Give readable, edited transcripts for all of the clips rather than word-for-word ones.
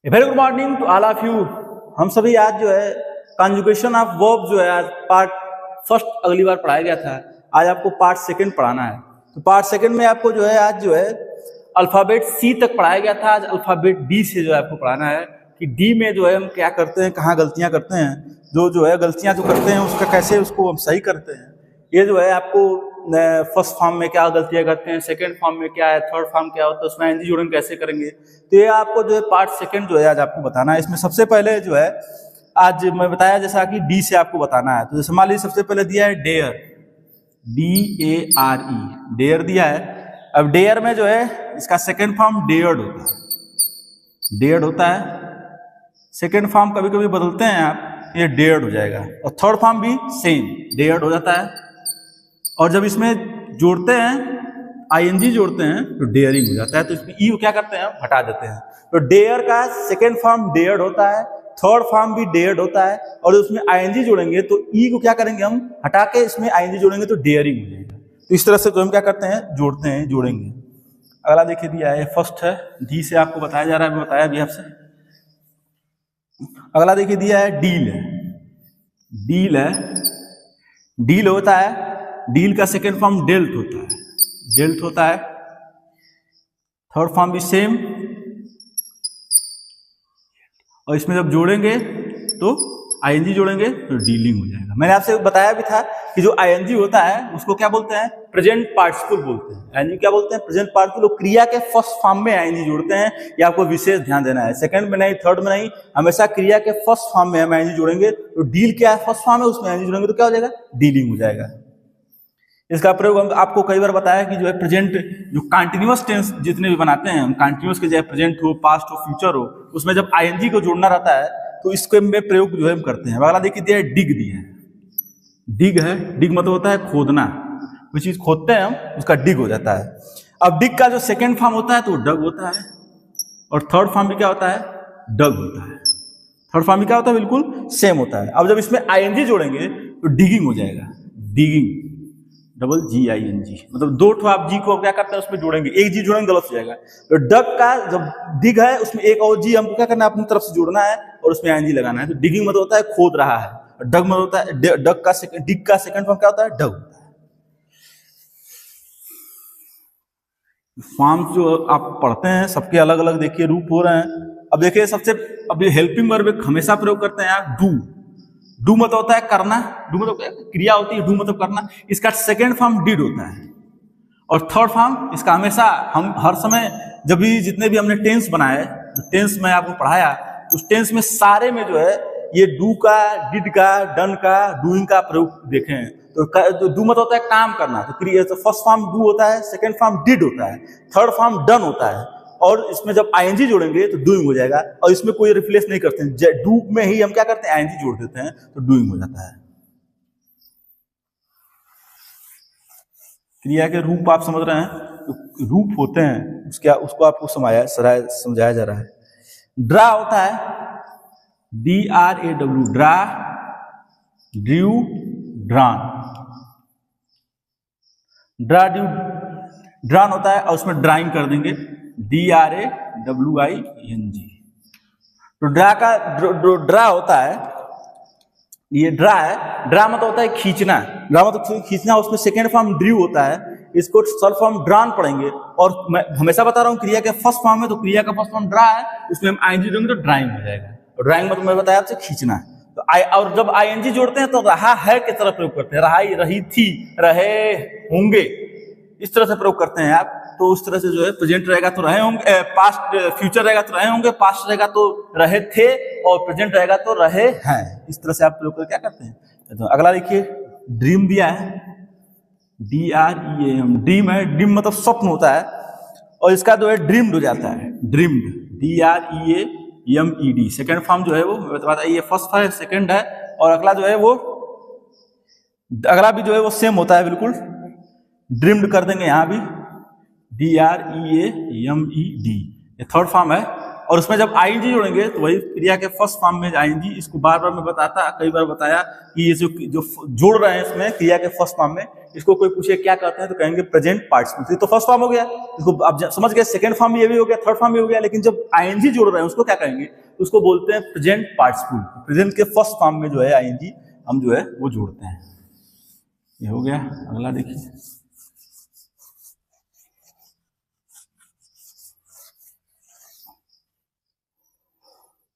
Very good morning to all of you. हम सभी आज जो है कॉन्जुगेशन ऑफ वर्ब जो है आज पार्ट फर्स्ट अगली बार पढ़ाया गया था, आज आपको पार्ट सेकंड पढ़ाना है। तो पार्ट सेकंड में आपको जो है आज जो है अल्फाबेट सी तक पढ़ाया गया था, आज अल्फाबेट डी से जो है आपको पढ़ाना है कि डी में जो है हम क्या करते हैं, कहाँ गलतियाँ करते हैं, जो है गलतियाँ जो करते हैं उसका कैसे उसको हम सही करते हैं। ये जो है आपको फर्स्ट फॉर्म में क्या गलतियां करते हैं, सेकंड फॉर्म में क्या है, थर्ड फॉर्म क्या होता है, उसमें एनजी जोड़न कैसे करेंगे। तो ये आपको जो है पार्ट सेकंड जो है आज आपको बताना है। इसमें सबसे पहले जो है आज मैं बताया जैसा कि डी से आपको बताना है। तो जैसे मान लीजिए सबसे पहले दिया है डेयर, DARE, डेयर दिया है। अब डेयर में जो है इसका सेकेंड फॉर्म डेयर्ड होता है, डेयर्ड होता है। सेकेंड फॉर्म कभी कभी बदलते हैं आप, ये डेयर्ड हो जाएगा। और थर्ड फॉर्म भी सेम डेयर्ड हो जाता है। और जब इसमें जोड़ते हैं ING जोड़ते हैं तो डेयरिंग हो जाता है। तो इसमें ई क्या करते हैं, हटा देते हैं। तो डेयर का सेकेंड फॉर्म डेयर्ड होता है, थर्ड फॉर्म भी डेयर्ड होता है। और उसमें ING जोड़ेंगे तो ई को क्या करेंगे, हम हटा के इसमें ING जोड़ेंगे तो डेयरिंग हो जाएगा। तो इस तरह से जो हम क्या करते हैं, जोड़ते हैं, जोड़ेंगे। अगला देखिए दिया है, फर्स्ट है डी से आपको बताया जा रहा है, बताया अभी आपसे। अगला देखिए दिया है डील है, डील है, डील होता है। डील का सेकेंड फॉर्म डेल्ट होता है, डेल्ट होता है। थर्ड फॉर्म भी सेम। और इसमें जब जोड़ेंगे तो ING जोड़ेंगे तो डीलिंग हो जाएगा। मैंने आपसे बताया भी था कि जो ING होता है उसको क्या बोलते हैं, प्रेजेंट पार्टिसिपल बोलते हैं। ING क्या बोलते हैं, प्रेजेंट पार्टिसिपल। क्रिया के फर्स्ट फॉर्म में ING जोड़ते हैं, ये आपको विशेष ध्यान देना है। सेकंड में नहीं, थर्ड में नहीं, हमेशा क्रिया के फर्स्ट फॉर्म में हम ING जोड़ेंगे। तो डील क्या है, फर्स्ट फॉर्म है, उसमें ING जोड़ेंगे तो क्या हो जाएगा, डीलिंग हो जाएगा। इसका प्रयोग हम आपको कई बार बताया कि जो है प्रेजेंट, जो कंटिन्यूअस टेंस जितने भी बनाते हैं हम, कंटिन्यूअस के चाहे प्रेजेंट हो, पास्ट हो, फ्यूचर हो, उसमें जब ING को जोड़ना रहता है तो इसके में प्रयोग जो है हम करते हैं। अगला देखिए दिया है डिग, दिया है डिग है। डिग मतलब होता है खोदना, कोई चीज खोदते हैं हम, उसका डिग हो जाता है। अब डिग का जो सेकेंड फॉर्म होता है तो डग होता है। और थर्ड फॉर्म में क्या होता है, डग होता है। थर्ड फॉर्म में क्या होता है, बिल्कुल सेम होता है। अब जब इसमें ING जोड़ेंगे तो डिगिंग हो जाएगा, डिगिंग, डबल GING। मतलब दो ठो आप जी को क्या करते हैं उसमें जोड़ेंगे, एक जी जोड़ेंगे गलत हो जाएगा। तो डग का जब डिग है उसमें एक और जी हमको क्या करना है, अपनी तरफ से जोड़ना है और उसमें ING लगाना है। तो डिगिंग मतलब होता है खोद रहा है, और डग मतलब होता है, डग का डिग का सेकंड फॉर्म क्या होता है, डग होता है। फॉर्म जो आप पढ़ते हैं सबके अलग अलग देखिए रूप हो रहे हैं। अब देखिए सबसे, अब ये हेल्पिंग वर्ब हमेशा प्रयोग करते हैं आप, डू। डू मतलब होता है करना, डू मतलब क्रिया होती है, डू मतलब करना। इसका सेकेंड फॉर्म डिड होता है। और थर्ड फॉर्म इसका हमेशा, हम हर समय जब भी जितने भी हमने टेंस बनाए, टेंस में आपको पढ़ाया, उस टेंस में सारे में जो है ये डू का, डिड का, डन का, डूइंग का प्रयोग देखे हैं। तो डू मतलब होता है काम करना। तो फर्स्ट फॉर्म डू होता है, सेकेंड फॉर्म डिड होता है, थर्ड फॉर्म डन होता है। और इसमें जब ING जोड़ेंगे तो डूइंग हो जाएगा। और इसमें कोई रिप्लेस नहीं करते हैं, डू में ही हम क्या करते हैं, ING जोड़ देते हैं तो डूइंग हो जाता है। क्रिया के रूप आप समझ रहे हैं, तो रूप होते हैं उसको आपको समझाया जा रहा है। ड्रा होता है, DRAW, draw, Drew, drawn. Draw, Drew, drawn होता है और उसमें ड्राइंग कर देंगे, DRAWING। तो ड्रा का ड्रा होता है, ये ड्रा है। ड्रा मतलब होता है खींचना, ड्रा मतलब खींचना, उसमें सेकेंड फॉर्म ड्रू होता है। इसको सर्ड फॉर्म ड्रान पढ़ेंगे। और मैं हमेशा बता रहा हूँ क्रिया के फर्स्ट फॉर्म में, तो क्रिया का फर्स्ट फॉर्म ड्रा है, उसमें हम ING जोड़ेंगे तो ड्राइंग हो जाएगा। और ड्राइंग मतलब मैं बताया आपसे खींचना। तो और जब ING जोड़ते हैं तो रहा है की तरह प्रयोग करते हैं, रहाई, रही थी, रहे होंगे, इस तरह से प्रयोग करते हैं आप। तो उस तरह से जो है प्रेजेंट रहेगा तो रहे होंगे, पास्ट, फ्यूचर रहेगा तो रहे होंगे, पास्ट रहेगा तो रहे थे, और प्रेजेंट रहेगा तो रहे हैं। इस तरह से आप प्रयोग कर क्या करते हैं। तो अगला देखिए ड्रीम दिया है, DREAM, ड्रीम है। ड्रीम मतलब स्वप्न होता है, और इसका जो है ड्रीम्ड हो जाता है, ड्रीम्ड, DREAMED। सेकेंड फॉर्म जो है वो बताया, ये फर्स्ट है, सेकेंड है। और अगला जो है वो, अगला भी जो है वो सेम होता है बिल्कुल, ड्रीम्ड कर देंगे यहाँ भी, DREAMED। ये थर्ड फॉर्म है। और उसमें जब आईएनजी जोड़ेंगे तो वही क्रिया के फर्स्ट फॉर्म में आईएनजी, इसको बार बार मैं बताता, कई बार बताया कि ये जो जो जोड़ रहे हैं इसमें क्रिया के फर्स्ट फॉर्म में, इसको कोई पूछे क्या कहते हैं तो कहेंगे प्रेजेंट पार्टिसिपल। तो फर्स्ट फॉर्म हो गया, इसको आप समझ गए, सेकंड फॉर्म भी ये भी हो गया, थर्ड फॉर्म भी हो गया, लेकिन जब आईएनजी जोड़ रहे हैं उसको क्या कहेंगे, उसको बोलते हैं प्रेजेंट पार्टिसिपल। प्रेजेंट के फर्स्ट फॉर्म में जो है आईएनजी हम जो है वो जोड़ते हैं। ये हो गया। अगला देखिए,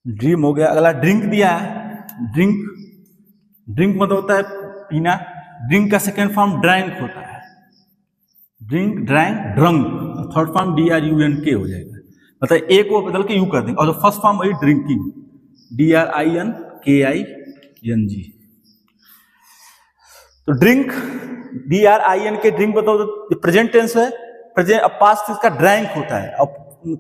ड्रीम हो गया। अगला ड्रिंक दिया है। ड्रिंक, ड्रिंक मतलब होता है पीना। ड्रिंक का सेकेंड फॉर्म ड्रैंक होता है। Drink, drank, drunk, third form DRUNK हो जाएगा, मतलब ए को बदल के यू कर देंगे, और जो फर्स्ट फॉर्म वही ड्रिंकिंग, DRINKING। तो ड्रिंक, DRINK, ड्रिंक बताओ तो प्रेजेंट टेंस है, प्रेजेंट। अब पास्ट इसका ड्रैंक होता है, अब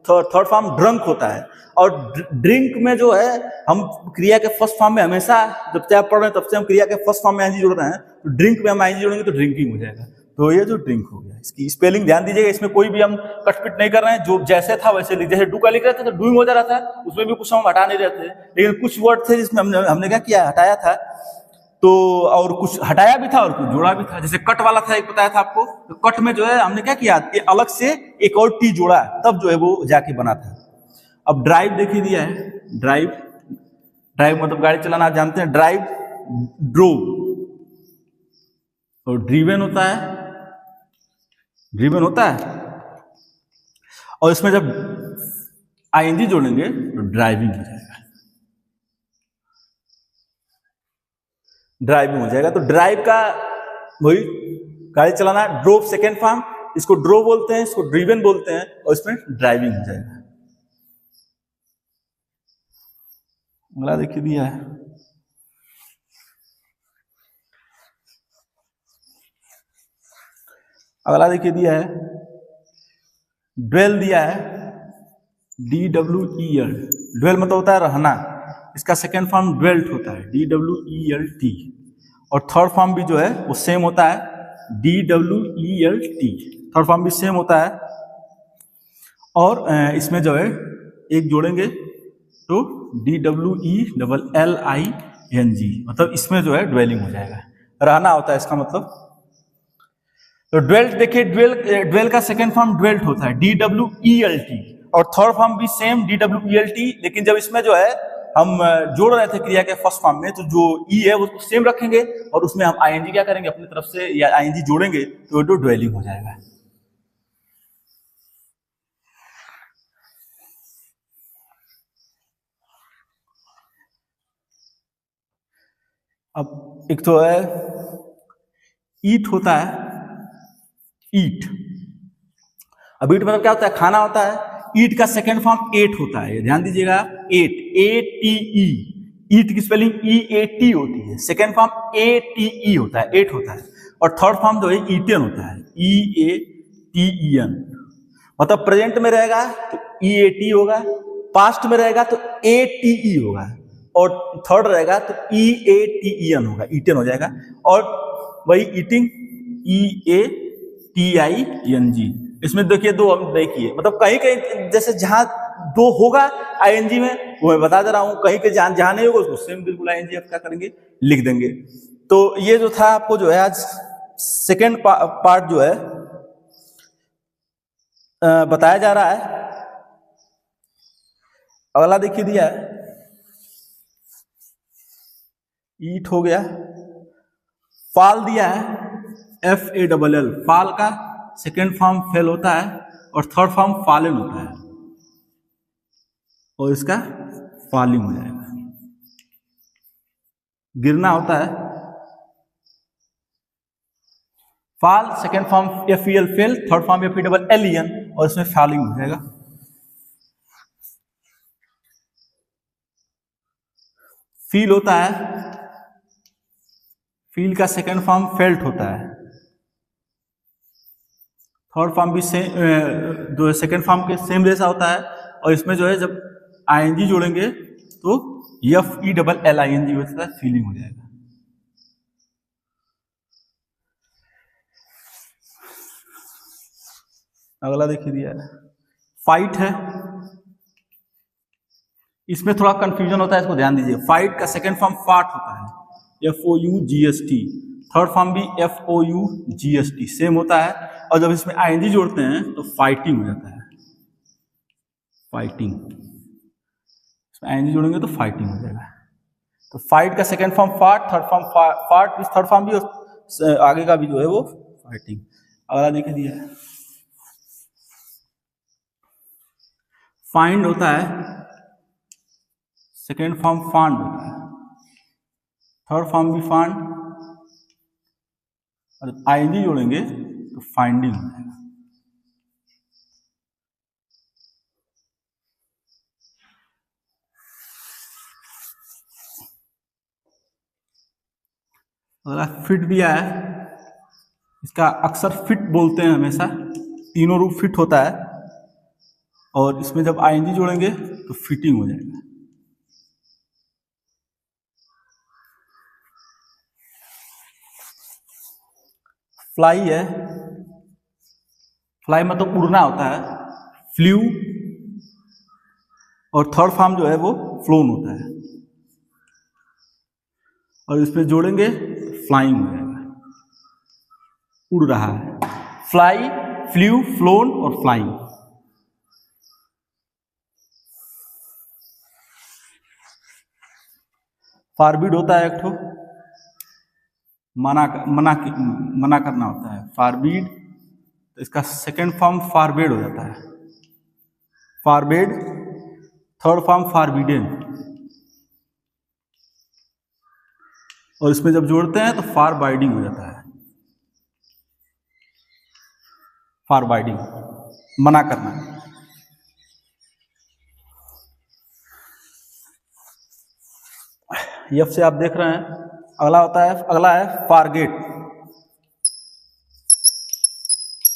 थर्ड फॉर्म ड्रंक होता है। और ड्रिंक में जो है हम क्रिया के फर्स्ट फॉर्म में हमेशा, जब से आप पढ़ रहे हैं तब से हम क्रिया के फर्स्ट फॉर्म में आईएनजी जोड़ रहे हैं, तो ड्रिंक में हम आईएनजी जोड़ेंगे तो ड्रिंकिंग हो जाएगा। तो ये जो ड्रिंक हो गया, इसकी स्पेलिंग ध्यान दीजिएगा, इसमें कोई भी हम कटपिट नहीं कर रहे हैं, जो जैसे था वैसे लिख, जैसे डू का लिख रहे थे तो डूइंग हो जा रहा था, उसमें भी कुछ हम हटा नहीं रहे थे, लेकिन कुछ वर्ड थे जिसमें हमने क्या किया, हटाया था। तो और कुछ हटाया भी था और कुछ जोड़ा भी था, जैसे कट वाला था, एक बताया था आपको, तो कट में जो है हमने क्या किया, अलग से एक और टी जोड़ा, तब जो है वो जाके बना था। अब ड्राइव देखिए दिया है, ड्राइव, ड्राइव मतलब गाड़ी चलाना, आप जानते हैं, ड्राइव, ड्रोव, और ड्रीवन होता है, ड्रीवन होता है, और इसमें जब आईएनजी जोड़ेंगे तो ड्राइविंग हो जाएगा, ड्राइविंग हो जाएगा। तो ड्राइव का वही गाड़ी चलाना, ड्रोव सेकेंड फॉर्म, इसको ड्रोव बोलते हैं, इसको ड्रीवन बोलते हैं, और इसमें ड्राइविंग हो जाएगा। अगला देखिए दिया है, अगला देखिए दिया है, ड्वेल दिया है, DWEL, ड्वेल मतलब होता है रहना, इसका सेकेंड फॉर्म ड्वेल्ट होता है, DWELT, और थर्ड फॉर्म भी जो है वो सेम होता है, DWELT, थर्ड फॉर्म भी सेम होता है। और इसमें जो है एक जोड़ेंगे तो DWELLING, मतलब इसमें जो है ड्वेलिंग हो जाएगा, रहना होता है इसका मतलब। तो ड्वेल्ट देखिए, ड्वेल का सेकेंड फॉर्म ड्वेल्ट होता है, DWELT, और थर्ड फॉर्म भी सेम DWELT, लेकिन जब इसमें जो है हम जोड़ रहे थे क्रिया के फर्स्ट फॉर्म में, तो जो ई है वो सेम रखेंगे, और उसमें हम आईएनजी क्या करेंगे अपनी तरफ से, या आईएनजी जोड़ेंगे तो ड्वेलिंग हो जाएगा। अब एक तो है ईट होता है, ईट। अब ईट मतलब क्या होता है, खाना होता है। ईट का सेकेंड फॉर्म एट होता है, ध्यान दीजिएगा, एट, ATE, ईट की स्पेलिंग EAT होती है, सेकेंड फॉर्म ATE होता है, एट होता है। और थर्ड फॉर्म जो है ईटेन होता है, EATEN, मतलब प्रेजेंट में रहेगा तो EAT होगा, पास्ट में रहेगा तो ATE होगा, और थर्ड रहेगा तो EATEN होगा, ईटेन हो जाएगा। और वही ईटिंग, EATING, इसमें देखिए दो हम देखिए, मतलब कहीं कहीं जैसे जहां दो होगा आईएनजी में, वो मैं बता दे रहा हूं, कहीं के जहां नहीं होगा उसको सेम बिल्कुल आईएनजी आप क्या करेंगे, लिख देंगे। तो ये जो था आपको जो है आज सेकेंड पार्ट जो है बताया जा रहा है। अगला देखिए दिया है, ईट हो गया। फाल दिया है, FALL, फाल का सेकेंड फॉर्म फेल होता है, और थर्ड फॉर्म फालन होता है, और इसका फॉलिंग हो जाएगा, गिरना होता है। Fall second form FEL fell, third form FELLEN, और इसमें फॉलिंग हो जाएगा। फील होता है, फील का सेकेंड फॉर्म फेल्ट होता है, थर्ड फॉर्म भी सेम, जो सेकेंड फॉर्म के सेम जैसा होता है, और इसमें जो है जब आईएनजी जोड़ेंगे तो FELLING होता है, फीलिंग हो जाएगा। अगला देखिए दिया है, फाइट है, इसमें थोड़ा कंफ्यूजन होता है, इसको ध्यान दीजिए। फाइट का सेकेंड फॉर्म फाट होता है, FOUGST। थर्ड फॉर्म भी FOUGST सेम होता है। और जब इसमें ING जोड़ते हैं तो फाइटिंग हो जाता है, फाइटिंग। इसमें ING जोड़ेंगे तो फाइटिंग हो जाएगा। तो फाइट का सेकेंड फॉर्म फाट, थर्ड फॉर्म फाट, थर्ड फॉर्म भी आगे का भी जो है वो फाइटिंग। अगला देख दिया है, फाइंड होता है, सेकेंड फॉर्म फांड होता है, थर्ड फॉर्म भी फांड, और ING जोड़ेंगे तो फाइंडिंग हो जाएगा। अगला फिट दिया है, इसका अक्सर फिट बोलते हैं हमेशा, तीनों रूप फिट होता है। और इसमें जब ING जोड़ेंगे तो फिटिंग हो जाएगा। फ्लाई है, फ्लाई मतलब उड़ना होता है, फ्लू। और थर्ड फॉर्म जो है वो फ्लोन होता है। और इसमें जोड़ेंगे तो फ्लाइंग हो जाएगा, उड़ रहा है। फ्लाई, फ्लू, फ्लोन और फ्लाइंग। फारबिड होता है एक ठो, मना करना होता है, फारबिड। तो इसका सेकेंड फॉर्म फारबेड हो जाता है, फारबेड। Third form फारबिडेन। और इसमें जब जोड़ते हैं तो फार बाइडिंग हो जाता है, फार बाइडिंग, मना करना। यफ से आप देख रहे हैं। अगला है फारगेट।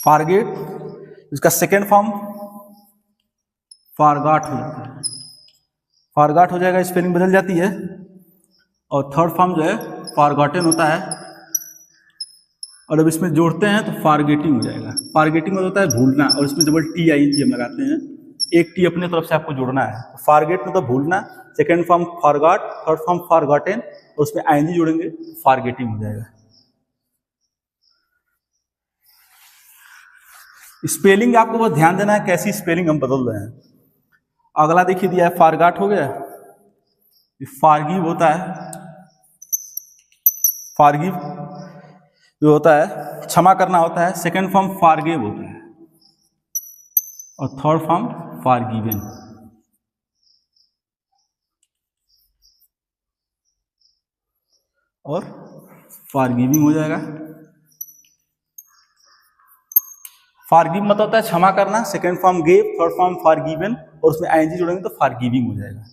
फारगेट, इसका सेकेंड फॉर्म फारगाट हो जाता है, फारगाट हो जाएगा, स्पेलिंग बदल जाती है। और थर्ड फॉर्म जो है फारगॉटन होता है। और जब इसमें जोड़ते हैं तो फारगेटिंग हो जाएगा। फारगेटिंग होता है भूलना, और इसमें डबल TING हम लगाते हैं, एक टी अपने तरफ से आपको जोड़ना है। फारगेट मतलब भूलना, सेकेंड फॉर्म फारगॉट, थर्ड फॉर्म फारगॉटन, और उसमें ING जोड़ेंगे फारगेटिंग हो जाएगा। स्पेलिंग आपको बस ध्यान देना है, कैसी स्पेलिंग हम बदल रहे हैं। अगला देखिए दिया है, फारगाट हो गया, फारगिव होता है। फारगिव जो होता है क्षमा करना होता है, सेकेंड फॉर्म फारगिव होता है। और थर्ड फॉर्म फारगिवन। और फारगिविंग हो जाएगा। फारगिव मतलब होता है क्षमा करना, second form gave, third form forgiven, और उसमें ING जोड़ेंगे तो फारगिविंग हो जाएगा।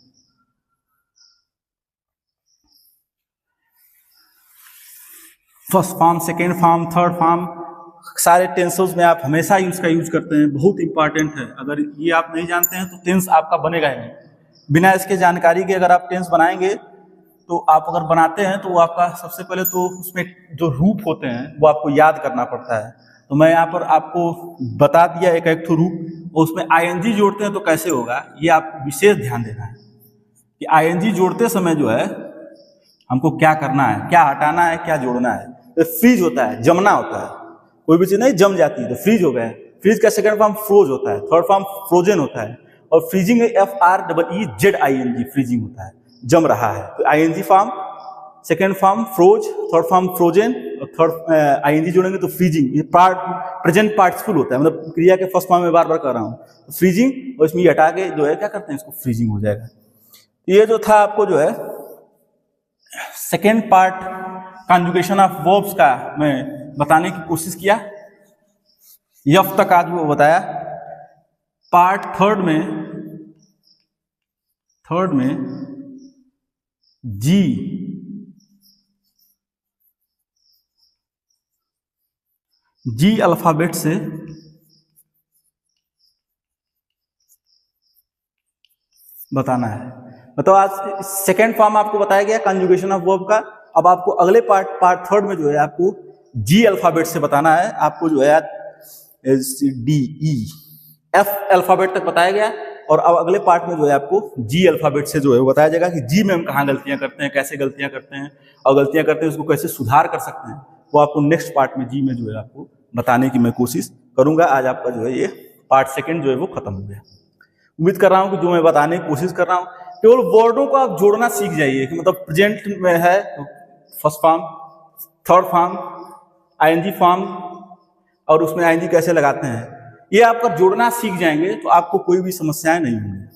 First form, second form, third form, सारे टेंसेस में आप हमेशा ही उसका यूज करते हैं, बहुत इंपॉर्टेंट है। अगर ये आप नहीं जानते हैं तो टेंस आपका बनेगा ही नहीं। बिना इसके जानकारी के अगर आप टेंस बनाएंगे तो आप अगर बनाते हैं तो आपका सबसे पहले तो उसमें जो रूप होते हैं वो आपको याद करना पड़ता है। तो मैं यहाँ पर आपको बता दिया एक एक रूप, और उसमें ING जोड़ते हैं तो कैसे होगा, ये आपको विशेष ध्यान देना है कि ING जोड़ते समय जो है हमको क्या करना है, क्या हटाना है, क्या जोड़ना है। तो फ्रीज होता है, जमना होता है, कोई भी चीज नहीं जम जाती है तो फ्रीज हो गया। फ्रीज का सेकंड फॉर्म फ्रोज होता है, थर्ड फॉर्म फ्रोजन होता है। और फ्रीजिंग FREEZING, फ्रीजिंग होता है, जम रहा है। तो ING form, second form froze, third form frozen, और थर्ड ING जोड़ेंगे तो फ्रीजिंग। ये प्रेजेंट पार्टिसिपल होता है, मतलब क्रिया के फर्स्ट फॉर्म में बार बार कर रहा हूँ तो फ्रीजिंग, और इसमें हटा के जो है क्या करते हैं, इसको फ्रीजिंग हो जाएगा। ये जो था आपको जो है second part conjugation of verbs का मैं बताने की कोशिश किया, यफ तक आज वो बताया। पार्ट थर्ड में जी अल्फाबेट से बताना है। मतलब आज सेकेंड फॉर्म आपको बताया गया कॉन्जुगेशन ऑफ वर्ब का। अब आपको अगले पार्ट थर्ड में जो है आपको जी अल्फाबेट से बताना है। आपको जो है DEF अल्फाबेट तक बताया गया, और अब अगले पार्ट में जो है आपको जी अल्फाबेट से जो है वो बताया जाएगा कि जी में हम कहाँ गलतियां करते हैं, कैसे गलतियां करते हैं, और गलतियां करते हैं उसको कैसे सुधार कर सकते हैं, वो आपको नेक्स्ट पार्ट में जी में जो है आपको बताने की मैं कोशिश करूंगा। आज आपका जो है ये पार्ट सेकंड जो है वो खत्म हो गया। उम्मीद कर रहा हूं कि जो मैं बताने की कोशिश कर रहा हूं केवल वर्डों को आप जोड़ना सीख जाइए कि मतलब प्रेजेंट में है तो first form, third form, ING form और उसमें आईएनजी कैसे लगाते हैं, ये आपका जोड़ना सीख जाएंगे तो आपको कोई भी समस्याएं नहीं होंगी।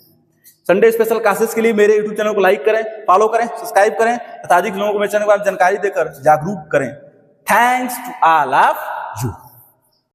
संडे स्पेशल क्लासेस के लिए मेरे यूट्यूब चैनल को लाइक करें, फॉलो करें, सब्सक्राइब करें तथा अधिक लोगों को मेरे चैनल को आप जानकारी देकर जागरूक करें। Thanks to all of you.